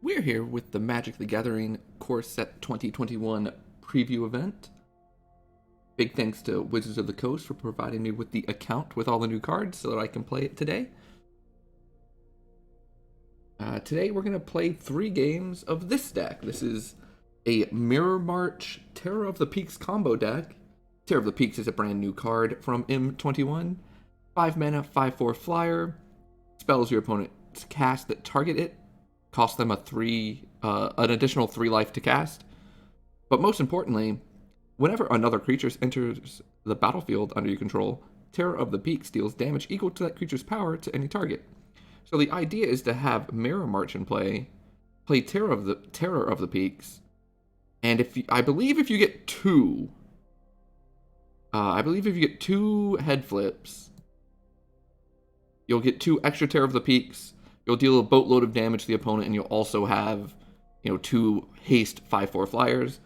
We're here with the Magic the Gathering Core Set 2021 preview event. Big thanks to Wizards of the Coast for providing me with the account with all the new cards so that I can play it today. Today we're going to play 3 games of this deck. This is a Mirror March Terror of the Peaks combo deck. Terror of the Peaks is a brand new card from M21. 5 mana, 5/4 flyer. Spells your opponent's cast that target it. Cost them an additional 3 life to cast. But most importantly, whenever another creature enters the battlefield under your control, Terror of the Peaks deals damage equal to that creature's power to any target. So the idea is to have Mirror March in play Terror of the Peaks, and I believe if you get 2 head flips, you'll get 2 extra Terror of the Peaks. You'll deal a boatload of damage to the opponent, and you'll also have, 2 haste 5/4 flyers.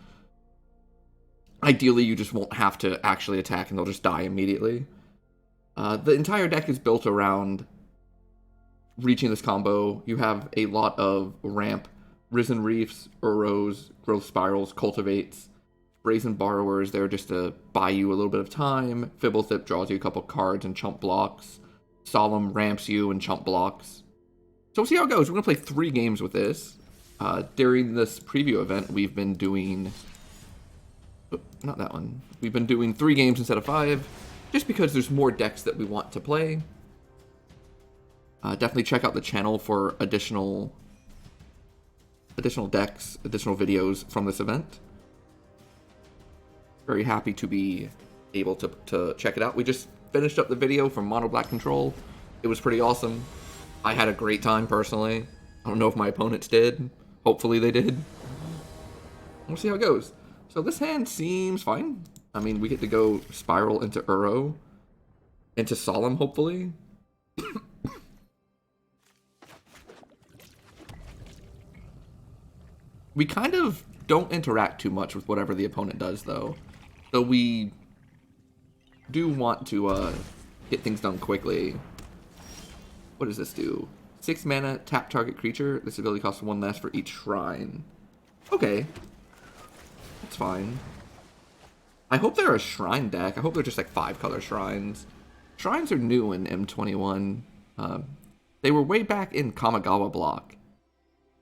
Ideally, you just won't have to actually attack, and they'll just die immediately. The entire deck is built around reaching this combo. You have a lot of ramp, Risen Reefs, Urros, Growth Spirals, Cultivates, Brazen Borrowers. They're just to buy you a little bit of time. Fibblethip draws you a couple cards and chump blocks. Solemn ramps you and chump blocks. So we'll see how it goes. We're going to play 3 games with this. During this preview event, we've been doing... not that one. We've been doing 3 games instead of 5, just because there's more decks that we want to play. Definitely check out the channel for additional decks, additional videos from this event. Very happy to be able to check it out. We just finished up the video from Mono Black Control. It was pretty awesome. I had a great time personally. I don't know if my opponents did. Hopefully they did. We'll see how it goes. So this hand seems fine. I mean, we get to go Spiral into Urro, into Solemn, hopefully. We kind of don't interact too much with whatever the opponent does, though. So we do want to get things done quickly. What does this do? 6 mana, tap target creature. This ability costs 1 less for each shrine. Okay. That's fine. I hope they're a shrine deck. I hope they're just like 5-color shrines. Shrines are new in M21. They were way back in Kamigawa block.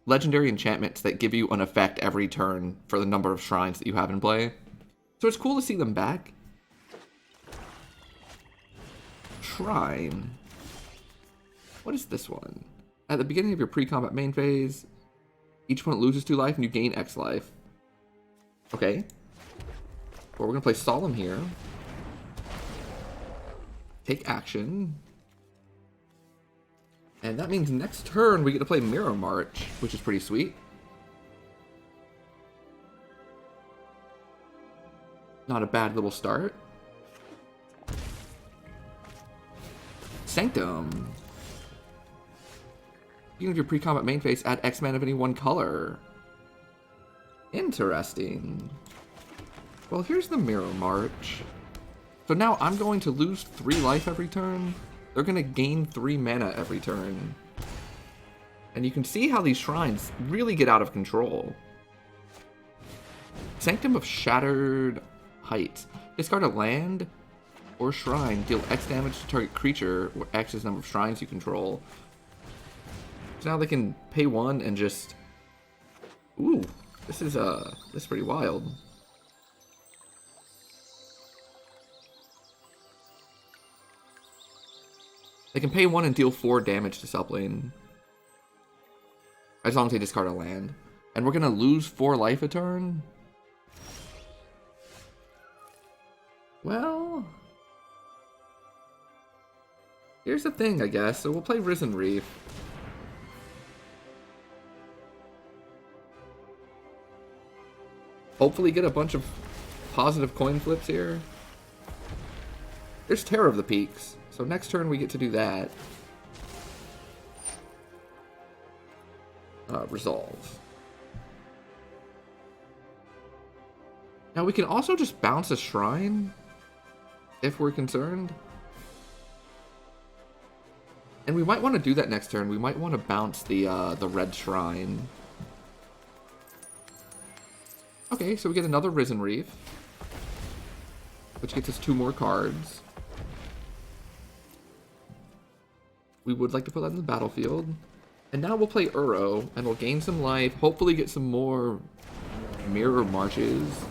Legendary enchantments that give you an effect every turn for the number of shrines that you have in play. So it's cool to see them back. Shrine. What is this one? At the beginning of your pre-combat main phase, each opponent loses 2 life and you gain X life. Okay. Well, we're going to play Solemn here. Take action. And that means next turn we get to play Mirror March, which is pretty sweet. Not a bad little start. Sanctum. Beginning of your pre-combat main phase, add X mana of any one color. Interesting. Well, here's the Mirror March. So now I'm going to lose 3 life every turn. They're going to gain 3 mana every turn. And you can see how these shrines really get out of control. Sanctum of Shattered Heights. Discard a land or shrine. Deal X damage to target creature, where X is the number of shrines you control. So now they can pay 1 and just... Ooh, this is pretty wild. They can pay 1 and deal 4 damage to sublane. As long as they discard a land. And we're going to lose 4 life a turn? Well... here's the thing, I guess. So we'll play Risen Reef. Hopefully get a bunch of positive coin flips here. There's Terror of the Peaks. So next turn we get to do that. Resolve. Now we can also just bounce a shrine if we're concerned. And we might want to do that next turn. We might want to bounce the red shrine. Okay, so we get another Risen Reef, which gets us 2 more cards. We would like to put that in the battlefield. And now we'll play Uro, and we'll gain some life, hopefully get some more Mirror Marches.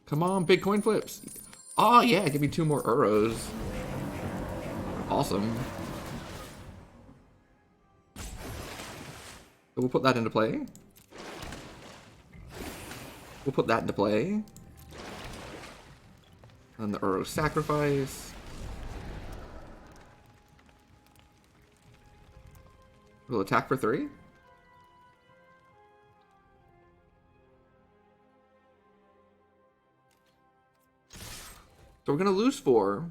Come on, big coin flips. Oh yeah, give me 2 more Uros. Awesome. So we'll put that into play. We'll put that into play. And the Uro sacrifice. We'll attack for 3. So we're going to lose 4.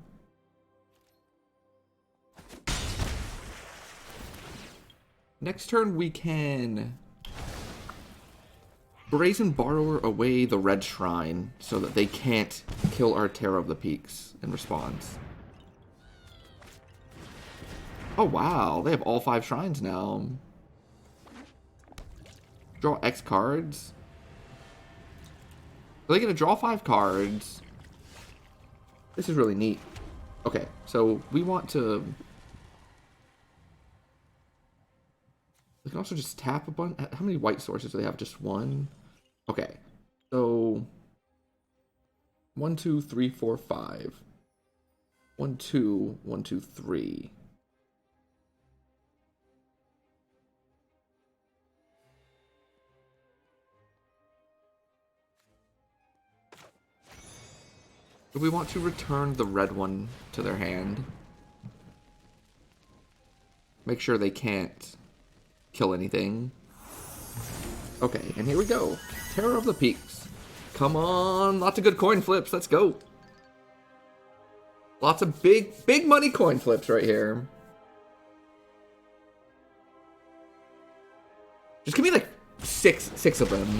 Next turn we can Brazen Borrower away the red shrine so that they can't kill our Terror of the Peaks in response. Oh wow, they have all 5 shrines now. Draw X cards. So they get to draw 5 cards. This is really neat. Okay, so we want to... We can also just tap a bunch. How many white sources do they have? Just 1? Okay, so... 1, 2, 3, 4, 5. 1, 2, 1, 2, 3. We want to return the red one to their hand. Make sure they can't kill anything. Okay, and here we go. Terror of the Peaks. Come on, lots of good coin flips. Let's go. Lots of big money coin flips right here. Just give me like six of them.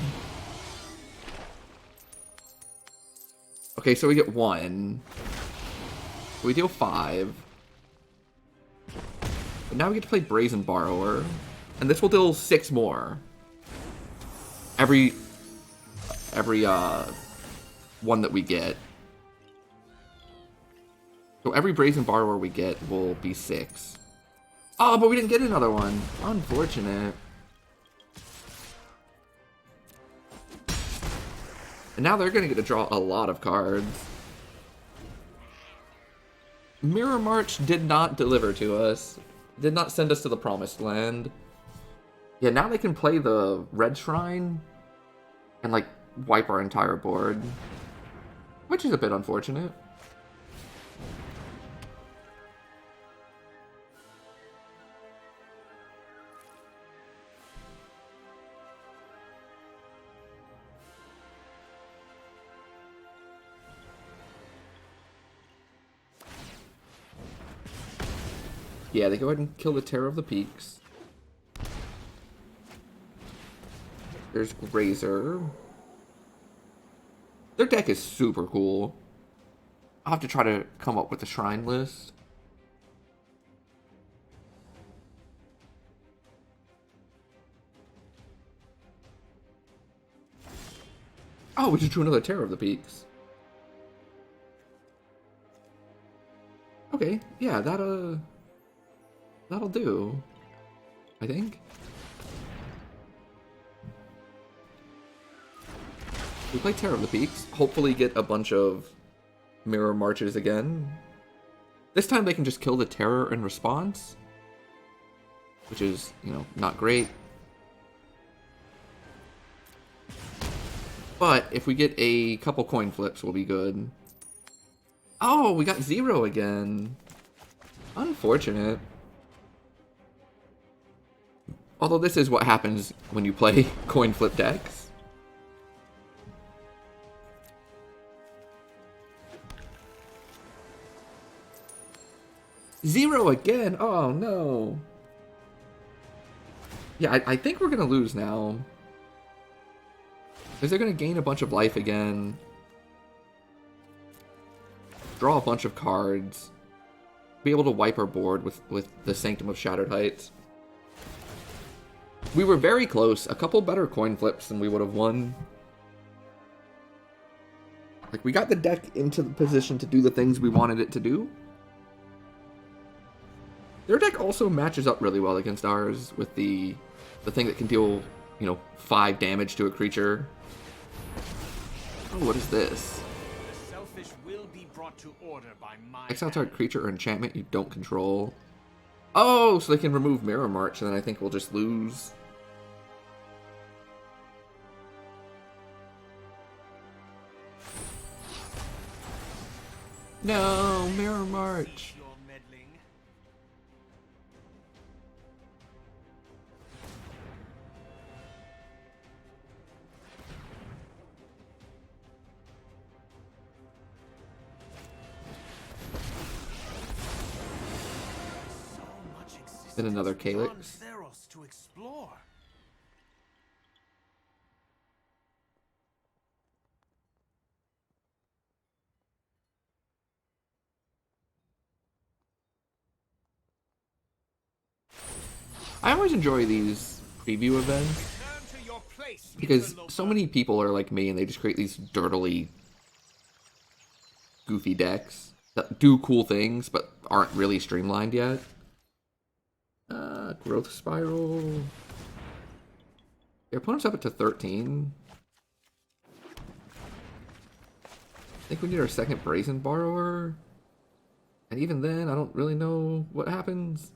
Okay, so we get 1. We deal 5. But now we get to play Brazen Borrower. And this will deal 6 more. Every one that we get. So every Brazen Borrower we get will be 6. Oh, but we didn't get another one. Unfortunate. And now they're going to get to draw a lot of cards. Mirror March did not deliver to us. Did not send us to the promised land. Yeah, now they can play the red shrine and, like, wipe our entire board. Which is a bit unfortunate. Yeah, they go ahead and kill the Terror of the Peaks. There's Grazer. Their deck is super cool. I'll have to try to come up with a shrine list. Oh, we just drew another Terror of the Peaks. Okay, yeah, that'll do, I think. We play Terror of the Peaks, hopefully get a bunch of Mirror Marches again. This time they can just kill the Terror in response, which is, you know, not great. But if we get a couple coin flips, we'll be good. Oh, we got 0 again. Unfortunate. Although this is what happens when you play coin flip decks. Zero again! Oh no! Yeah, I think we're gonna lose now. Because they're gonna gain a bunch of life again. Draw a bunch of cards. Be able to wipe our board with the Sanctum of Shattered Heights. We were very close. A couple better coin flips and we would have won. Like, we got the deck into the position to do the things we wanted it to do. Their deck also matches up really well against ours with the thing that can deal, you know, 5 damage to a creature. Oh, what is this? The selfish will be brought to order by my Exile target creature or enchantment you don't control. Oh, so they can remove Mirror March, and then I think we'll just lose. No, Mirror March. Then another Calyx. To explore. I always enjoy these preview events because so many people are like me and they just create these dirtily goofy decks that do cool things but aren't really streamlined yet. Growth Spiral. Your opponent's up to 13. I think we need our second Brazen Borrower. And even then, I don't really know what happens.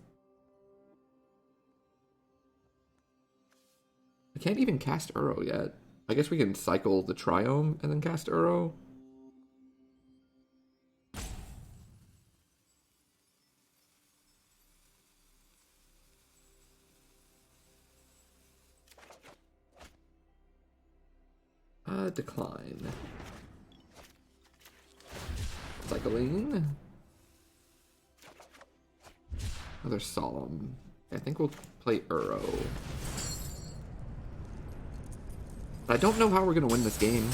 I can't even cast Uro yet. I guess we can cycle the Triome and then cast Uro. Decline. Cycling. Another Solemn. I think we'll play Uro. But I don't know how we're going to win this game.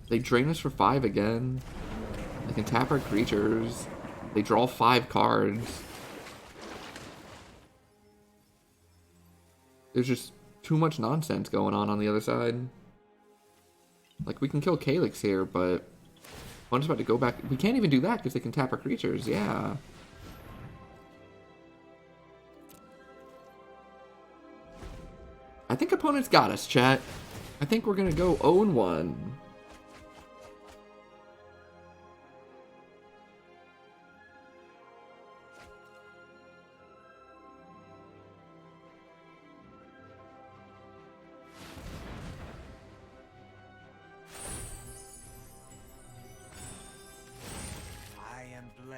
They drain us for 5 again. They can tap our creatures. They draw 5 cards. There's just too much nonsense going on the other side. Like, we can kill Calyx here, but I'm just about to go back. We can't even do that because they can tap our creatures. Yeah. I think opponents got us, chat. I think we're going to go 0-1.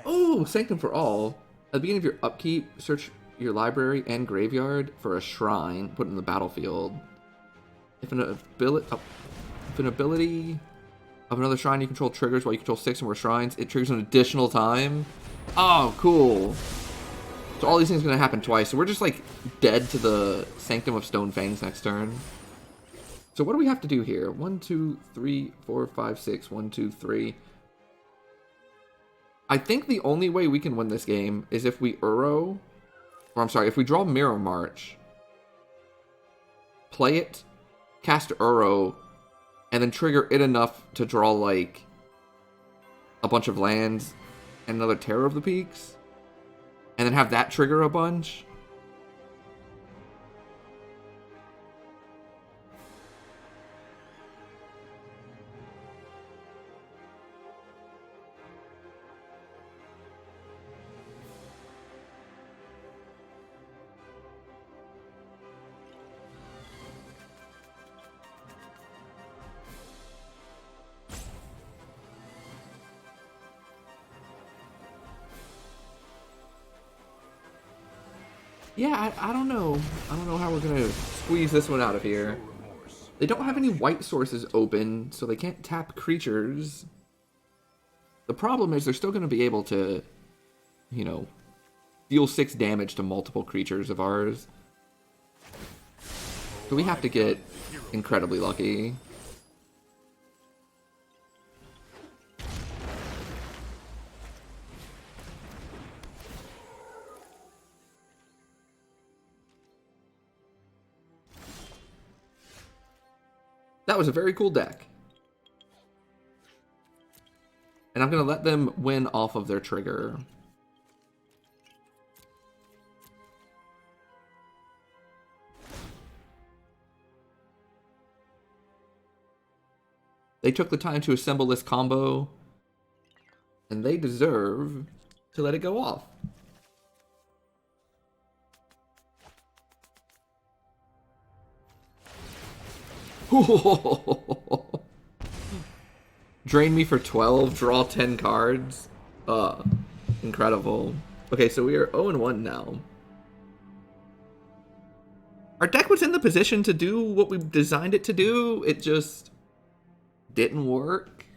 Oh, Sanctum for All. At the beginning of your upkeep, search your library and graveyard for a shrine, put in the battlefield. If an ability of another shrine you control triggers while you control 6 or more shrines, it triggers an additional time. Oh, cool. So all these things are going to happen twice. So we're just like dead to the Sanctum of Stone Fangs next turn. So what do we have to do here? 1, 2, 3, 4, 5, 6. 1, 2, 3. I think the only way we can win this game is if we Uro, or I'm sorry, if we draw Mirror March, play it, cast Uro, and then trigger it enough to draw, like, a bunch of lands and another Terror of the Peaks, and then have that trigger a bunch. Yeah, I don't know. I don't know how we're gonna squeeze this one out of here. They don't have any white sources open, so they can't tap creatures. The problem is they're still gonna be able to, you know, deal 6 damage to multiple creatures of ours. So we have to get incredibly lucky. That was a very cool deck. And I'm going to let them win off of their trigger. They took the time to assemble this combo, and they deserve to let it go off. Drain me for 12, draw 10 cards. Incredible. Okay, so we are 0-1 now. Our deck was in the position to do what we designed it to do. It just didn't work.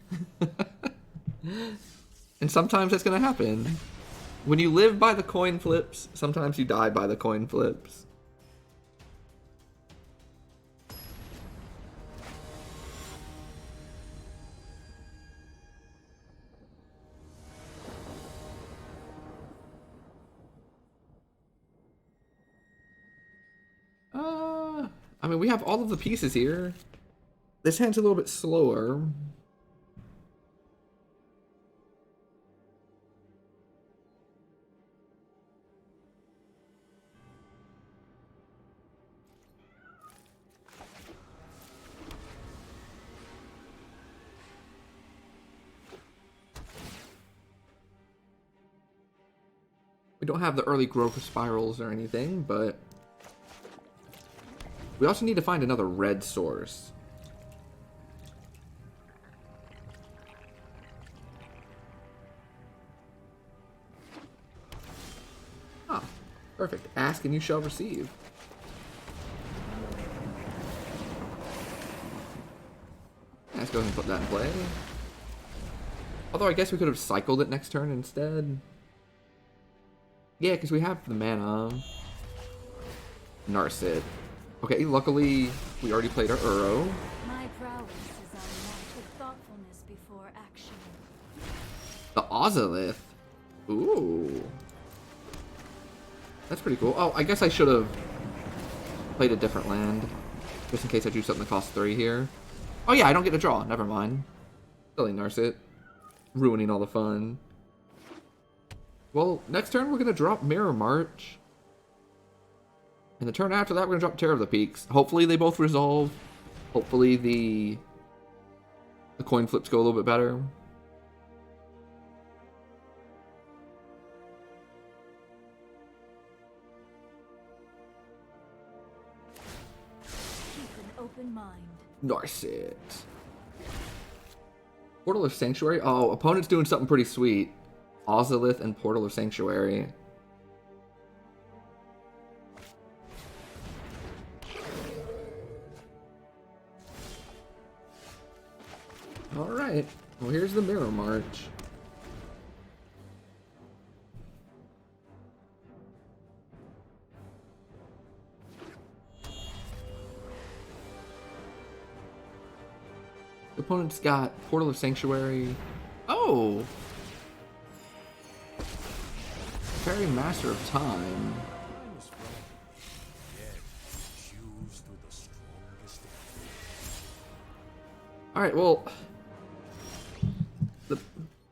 And sometimes that's going to happen. When you live by the coin flips, sometimes you die by the coin flips. I mean, we have all of the pieces here. This hand's a little bit slower. We don't have the early growth spirals or anything, but we also need to find another red source. Ah, perfect. Ask and you shall receive. Let's go ahead and put that in play. Although I guess we could have cycled it next turn instead. Yeah, because we have the mana. Narset. Okay, luckily we already played our Uro. My prowess is unmatched with thoughtfulness before action. The Ozolith. Ooh. That's pretty cool. Oh, I guess I should have played a different land. Just in case I do something that costs 3 here. Oh yeah, I don't get to draw. Never mind. Silly Narset. Ruining all the fun. Well, next turn we're going to drop Mirror March. And the turn after that, we're going to drop Terror of the Peaks. Hopefully they both resolve. Hopefully the coin flips go a little bit better. Keep an open mind. Narset. Portal of Sanctuary. Oh, opponent's doing something pretty sweet. Ozolith and Portal of Sanctuary. Alright, well here's the Mirror March. The opponent's got Portal of Sanctuary. Oh! Fairy Master of Time. Alright, well...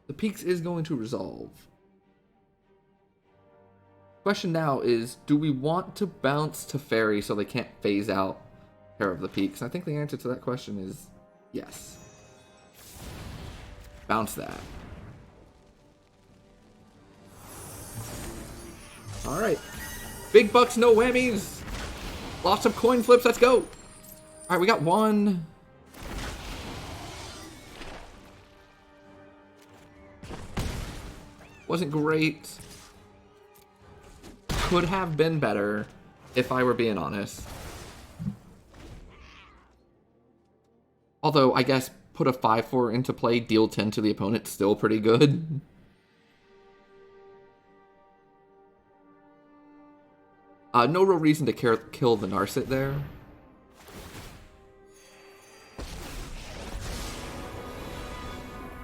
The Peaks is going to resolve. Question now is, do we want to bounce to Fairy so they can't phase out Terror of the Peaks? And I think the answer to that question is yes. Bounce that. Alright. Big bucks, no whammies. Lots of coin flips, let's go. Alright, we got one. Wasn't great. Could have been better, if I were being honest. Although, I guess, put a 5/4 into play, deal 10 to the opponent, still pretty good. No real reason to kill the Narset there.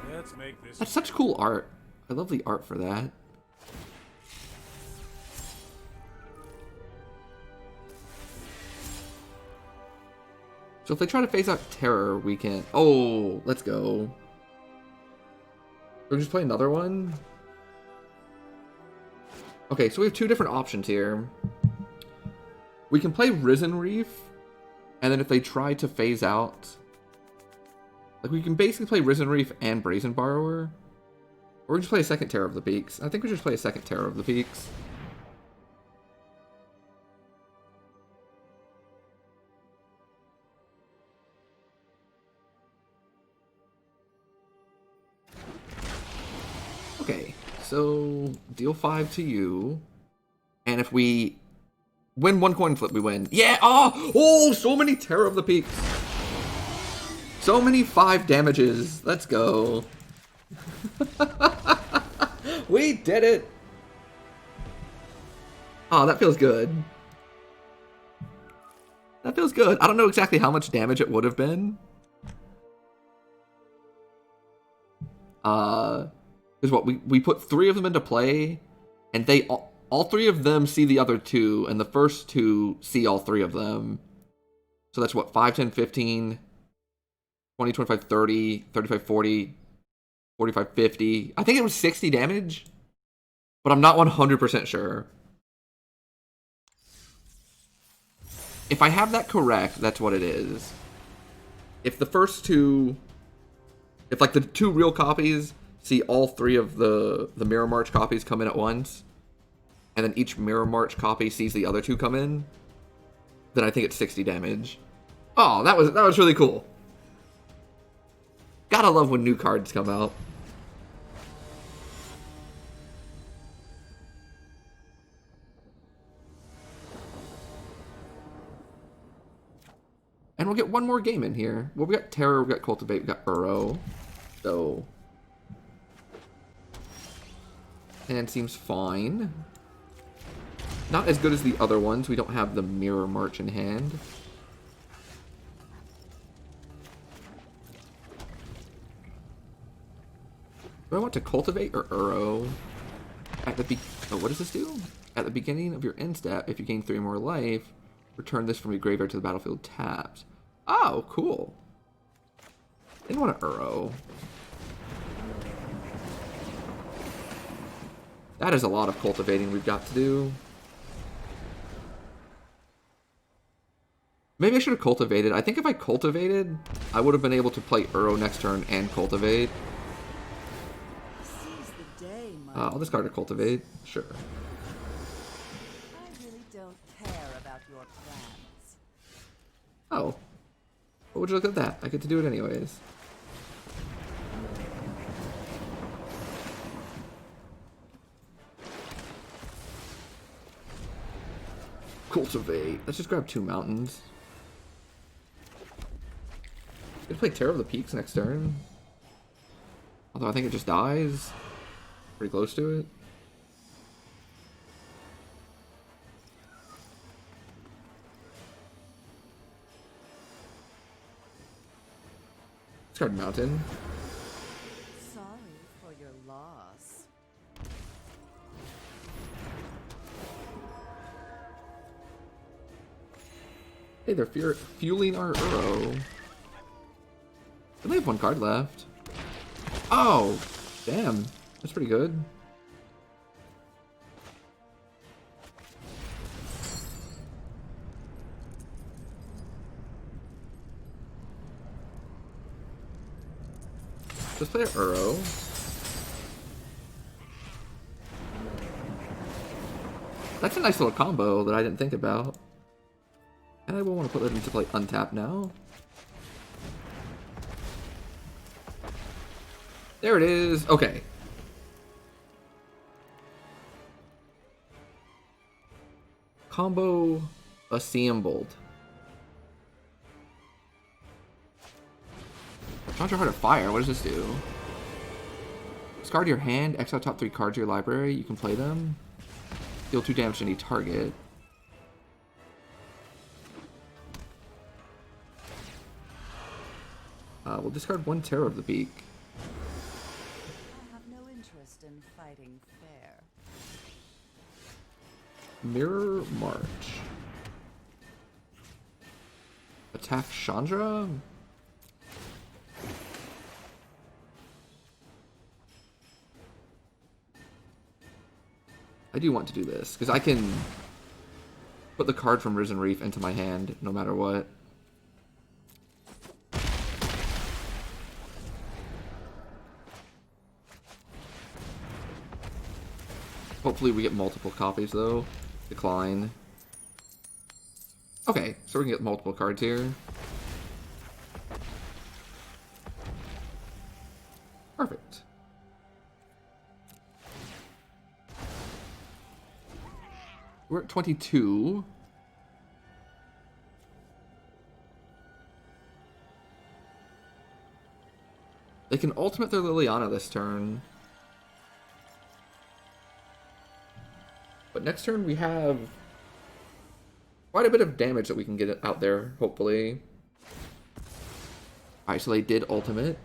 Let's make this. That's such cool art. I love the art for that. So if they try to phase out Terror, we can... Oh, let's go. We'll just play another one. Okay, so we have two different options here. We can play Risen Reef, and then if they try to phase out... Like, we can basically play Risen Reef and Brazen Borrower. Or we just play a second Terror of the Peaks. I think we just play a second Terror of the Peaks. Okay, so deal 5 to you. And if we win one coin flip, we win. Yeah! Oh, so many Terror of the Peaks. So many 5 damages. Let's go. We did it. Oh, that feels good. That feels good. I don't know exactly how much damage it would have been. Because what, we put 3 of them into play, and they all 3 of them see the other 2, and the first 2 see all 3 of them. So that's what, 5, 10, 15, 20, 25, 30, 35, 40, 45, 50. I think it was 60 damage, but I'm not 100% sure. If I have that correct, that's what it is. If the first 2... If, like, the 2 real copies see all 3 of the Mirror March copies come in at once, and then each Mirror March copy sees the other 2 come in, then I think it's 60 damage. Oh, that was really cool. Gotta love when new cards come out. And we'll get one more game in here. Well, we got Terror, we got Cultivate, we got Uro. So... And seems fine. Not as good as the other ones. We don't have the Mirror March in hand. Do I want to Cultivate or Uro? At the what does this do? At the beginning of your end step, if you gain 3 more life, return this from your graveyard to the battlefield tapped. Oh, cool. Didn't want to Uro. That is a lot of cultivating we've got to do. Maybe I should have cultivated. I think if I cultivated, I would have been able to play Uro next turn and cultivate. I'll discard a cultivate. Sure. I really don't care about your plans. Oh. Well, would you look at that? I get to do it anyways. Cultivate. Let's just grab 2 mountains. Gonna play Terror of the Peaks next turn. Although I think it just dies. Pretty close to it. Discard Mountain. Sorry for your loss. Hey, they're fueling our Uro. We only have 1 card left. Oh, damn. That's pretty good. Let's play Uro. That's a nice little combo that I didn't think about. And I will want to put that into play untap now. There it is. Okay. Combo assembled. Conjure Heart of Fire. What does this do? Discard your hand. Exile top 3 cards of your library. You can play them. Deal 2 damage to any target. We'll discard 1 Terror of the Peak. I have no interest in fighting fair. Mirror March. Attack Chandra? I do want to do this, because I can put the card from Risen Reef into my hand no matter what. Hopefully we get multiple copies though. Decline. Okay, so we can get multiple cards here. Perfect. We're at 22. They can ultimate their Liliana this turn. But next turn we have quite a bit of damage that we can get out there, hopefully. Alright, so they did ultimate.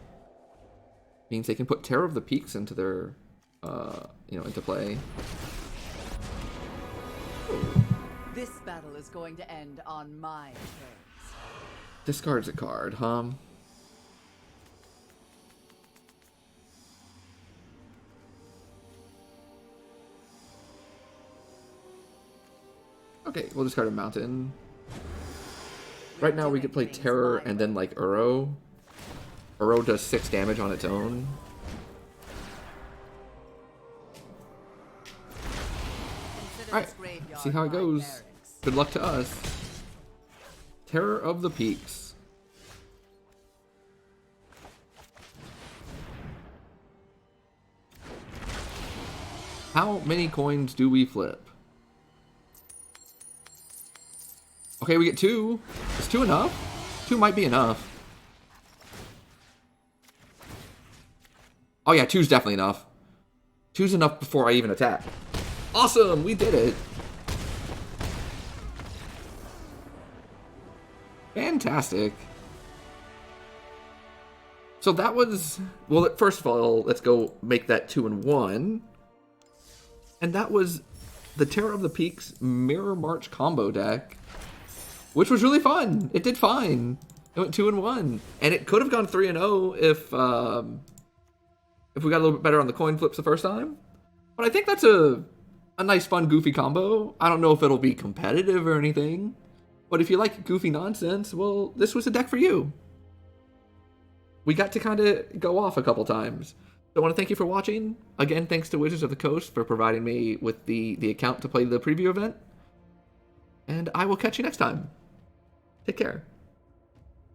Means they can put Terror of the Peaks into their, into play. This battle is going to end on my terms. Discards a card, huh? Okay, we'll discard a mountain. Right now we could play Terror and then like Uro. Uro does 6 damage on its own. Alright, see how it goes. Good luck to us. Terror of the Peaks. How many coins do we flip? Okay, we get 2. Is 2 enough? 2 might be enough. Oh yeah, 2's definitely enough. 2's enough before I even attack. Awesome, we did it. Fantastic. So that was, well, first of all, let's go make that 2 and 1. And that was the Terror of the Peaks Mirror March combo deck, which was really fun. It did fine. It went 2 and 1, and it could have gone 3 and 0 if we got a little bit better on the coin flips the first time. But I think that's a nice, fun, goofy combo. I don't know if it'll be competitive or anything, but if you like goofy nonsense, well, this was a deck for you. We got to kind of go off a couple times. So I want to thank you for watching. Again, thanks to Wizards of the Coast for providing me with the account to play the preview event. And I will catch you next time. Take care.